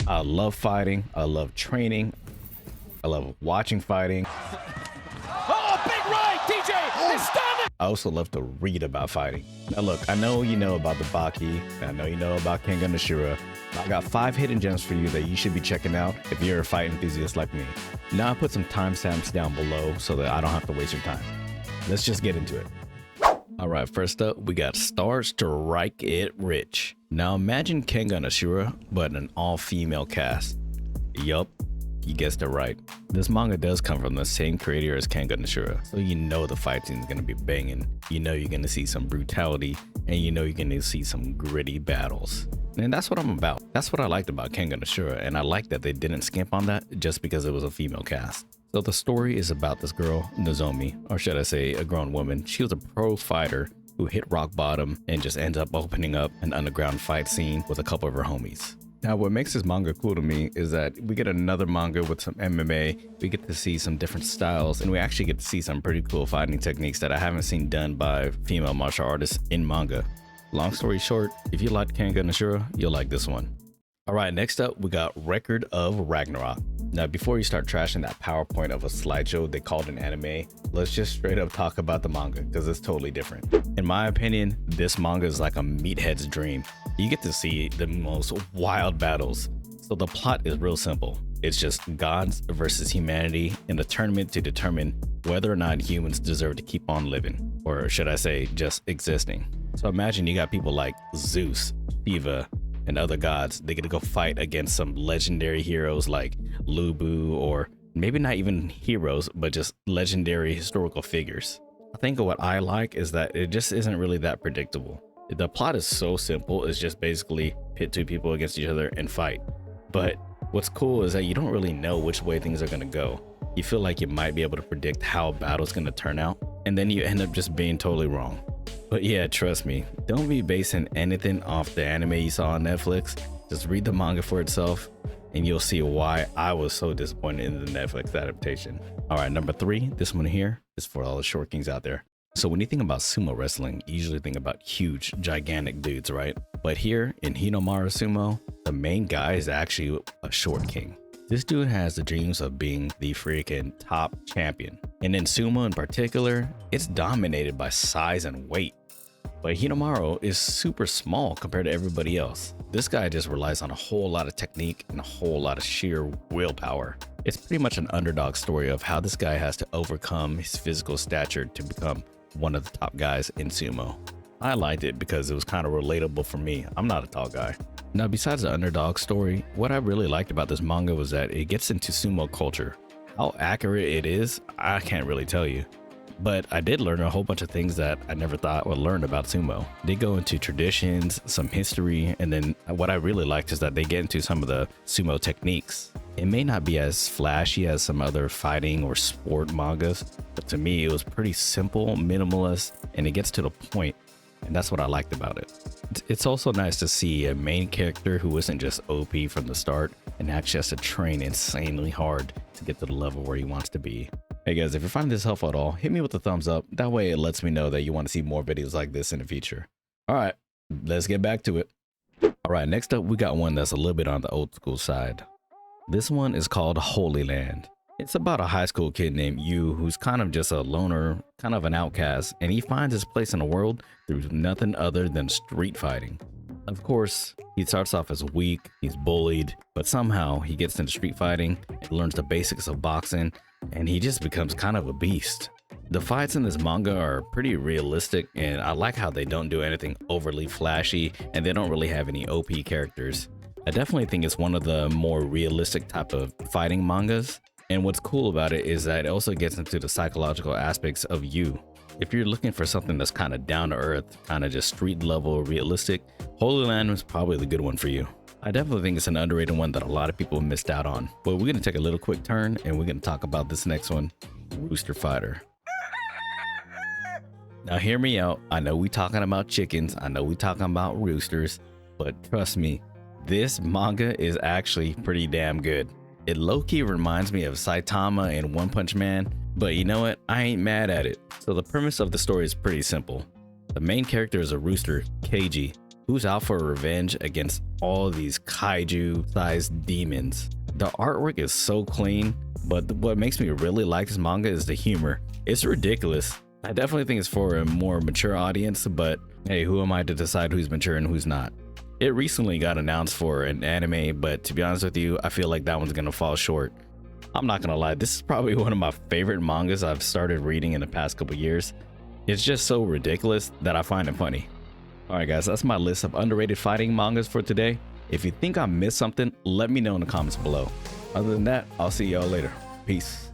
I love fighting. I love training. I love watching fighting. Oh, big right, DJ is stunned. I also love to read about fighting. Now look, I know you know about the Baki, and I know you know about Kengan Ashura. I got 5 hidden gems for you that you should be checking out if you're a fight enthusiast like me. Now I put some timestamps down below so that I don't have to waste your time. Let's just get into it. Alright, first up, we got Stars Strike It Rich. Now imagine Kengan Ashura, but an all-female cast. Yup, you guessed it right. This manga does come from the same creator as Kengan Ashura, so you know the fight scene is going to be banging. You know you're going to see some brutality, and you know you're going to see some gritty battles. And that's what I'm about. That's what I liked about Kengan Ashura, and I like that they didn't skimp on that just because it was a female cast. So the story is about this girl, Nozomi, or should I say a grown woman. She was a pro fighter who hit rock bottom and just ends up opening up an underground fight scene with a couple of her homies. Now what makes this manga cool to me is that we get another manga with some MMA, we get to see some different styles, and we actually get to see some pretty cool fighting techniques that I haven't seen done by female martial artists in manga. Long story short, if you like Kengan Ashura, you'll like this one. Alright, next up we got Record of Ragnarok. Now before you start trashing that PowerPoint of a slideshow they called an anime, let's just straight up talk about the manga because it's totally different. In my opinion, this manga is like a meathead's dream. You get to see the most wild battles. So the plot is real simple. It's just gods versus humanity in a tournament to determine whether or not humans deserve to keep on living, or should I say just existing. So imagine you got people like Zeus, Shiva, and other gods. They get to go fight against some legendary heroes like Lubu, or maybe not even heroes, but just legendary historical figures. I think what I like is that it just isn't really that predictable. The plot is so simple, it's just basically pit 2 people against each other and fight. But what's cool is that you don't really know which way things are going to go. You feel like you might be able to predict how a battle's going to turn out, and then you end up just being totally wrong. But yeah, trust me, don't be basing anything off the anime you saw on Netflix. Just read the manga for itself and you'll see why I was so disappointed in the Netflix adaptation. Alright, number 3, this one here is for all the short kings out there. So when you think about sumo wrestling, you usually think about huge, gigantic dudes, right? But here in Hinamaru Sumo, the main guy is actually a short king. This dude has the dreams of being the freaking top champion. And in sumo in particular, it's dominated by size and weight. But Hinamaru is super small compared to everybody else. This guy just relies on a whole lot of technique and a whole lot of sheer willpower. It's pretty much an underdog story of how this guy has to overcome his physical stature to become one of the top guys in sumo. I liked it because it was kind of relatable for me. I'm not a tall guy. Now besides the underdog story, what I really liked about this manga was that it gets into sumo culture. How accurate it is, I can't really tell you. But I did learn a whole bunch of things that I never thought I would learn about sumo. They go into traditions, some history, and then what I really liked is that they get into some of the sumo techniques. It may not be as flashy as some other fighting or sport mangas, but to me it was pretty simple, minimalist, and it gets to the point. And that's what I liked about it. It's also nice to see a main character who isn't just OP from the start and actually has to train insanely hard to get to the level where he wants to be. Hey guys, if you're finding this helpful at all, hit me with a thumbs up. That way it lets me know that you want to see more videos like this in the future. Alright, let's get back to it. Alright, next up we got one that's a little bit on the old school side. This one is called Holy Land. It's about a high school kid named Yu who's kind of just a loner, kind of an outcast, and he finds his place in the world through nothing other than street fighting. Of course, he starts off as weak, he's bullied, but somehow he gets into street fighting, learns the basics of boxing, and he just becomes kind of a beast. The fights in this manga are pretty realistic, and I like how they don't do anything overly flashy, and they don't really have any OP characters. I definitely think it's one of the more realistic type of fighting mangas. And what's cool about it is that it also gets into the psychological aspects of you. If you're looking for something that's kind of down to earth, kind of just street level realistic, Holy Land was probably the good one for you. I definitely think it's an underrated one that a lot of people missed out on. But we're going to take a little quick turn and we're going to talk about this next one, Rooster Fighter. Now hear me out. I know we talking about chickens. I know we talking about roosters, but trust me, this manga is actually pretty damn good. It low-key reminds me of Saitama and One Punch Man, but you know what? I ain't mad at it. So the premise of the story is pretty simple. The main character is a rooster, Keiji, who's out for revenge against all these kaiju-sized demons. The artwork is so clean, but what makes me really like this manga is the humor. It's ridiculous. I definitely think it's for a more mature audience, but hey, who am I to decide who's mature and who's not? It recently got announced for an anime, but to be honest with you, I feel like that one's gonna fall short. I'm not gonna lie, this is probably one of my favorite mangas I've started reading in the past couple years. It's just so ridiculous that I find it funny. Alright guys, that's my list of underrated fighting mangas for today. If you think I missed something, let me know in the comments below. Other than that, I'll see y'all later. Peace.